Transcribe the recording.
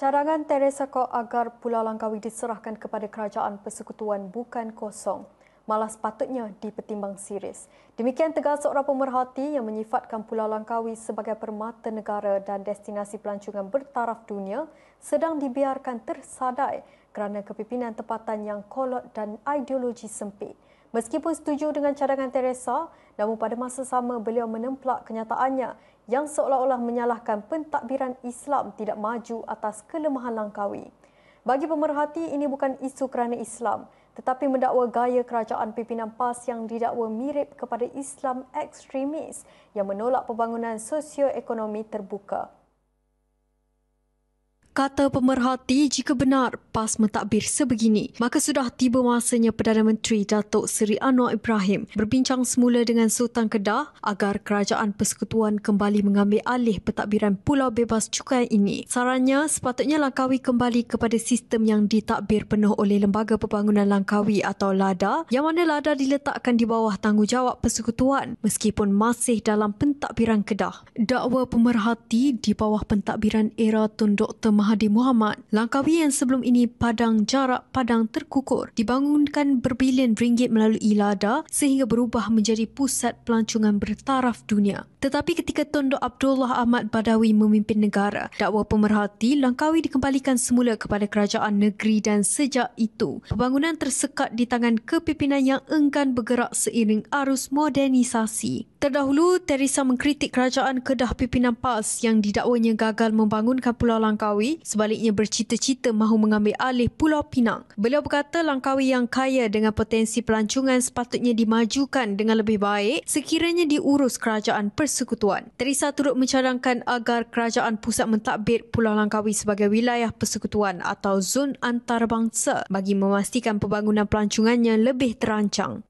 Cadangan Teresa Kok agar Pulau Langkawi diserahkan kepada Kerajaan Persekutuan bukan kosong, malah sepatutnya dipertimbang serius. Demikian tegas seorang pemerhati yang menyifatkan Pulau Langkawi sebagai permata negara dan destinasi pelancongan bertaraf dunia sedang dibiarkan tersadai kerana kepimpinan tempatan yang kolot dan ideologi sempit. Meskipun setuju dengan cadangan Teresa, namun pada masa sama beliau menemplak kenyataannya yang seolah-olah menyalahkan pentadbiran Islam tidak maju atas kelemahan Langkawi. Bagi pemerhati, ini bukan isu kerana Islam, tetapi mendakwa gaya kerajaan pimpinan PAS yang didakwa mirip kepada Islam ekstremis yang menolak pembangunan sosioekonomi terbuka. Kata pemerhati, jika benar PAS mentadbir sebegini, maka sudah tiba masanya Perdana Menteri Datuk Seri Anwar Ibrahim berbincang semula dengan Sultan Kedah agar Kerajaan Persekutuan kembali mengambil alih pentadbiran Pulau Bebas Cukai ini. Sarannya, sepatutnya Langkawi kembali kepada sistem yang ditadbir penuh oleh Lembaga Pembangunan Langkawi atau LADA, yang mana LADA diletakkan di bawah tanggungjawab Persekutuan meskipun masih dalam pentadbiran Kedah. Dakwa pemerhati, di bawah pentadbiran era Tun Dr. Mahathir Mohamad, Langkawi yang sebelum ini padang jarak padang terkukur dibangunkan berbilion ringgit melalui LADA sehingga berubah menjadi pusat pelancongan bertaraf dunia. Tetapi ketika Tun Dr. Abdullah Ahmad Badawi memimpin negara, dakwa pemerhati, Langkawi dikembalikan semula kepada kerajaan negeri dan sejak itu pembangunan tersekat di tangan kepimpinan yang enggan bergerak seiring arus modernisasi. Terdahulu, Teresa mengkritik kerajaan Kedah pimpinan PAS yang didakwanya gagal membangunkan Pulau Langkawi, sebaliknya bercita-cita mahu mengambil alih Pulau Pinang. Beliau berkata Langkawi yang kaya dengan potensi pelancongan sepatutnya dimajukan dengan lebih baik sekiranya diurus Kerajaan Persekutuan. Teresa turut mencadangkan agar kerajaan pusat mentadbir Pulau Langkawi sebagai wilayah persekutuan atau zon antarabangsa bagi memastikan pembangunan pelancongannya lebih terancang.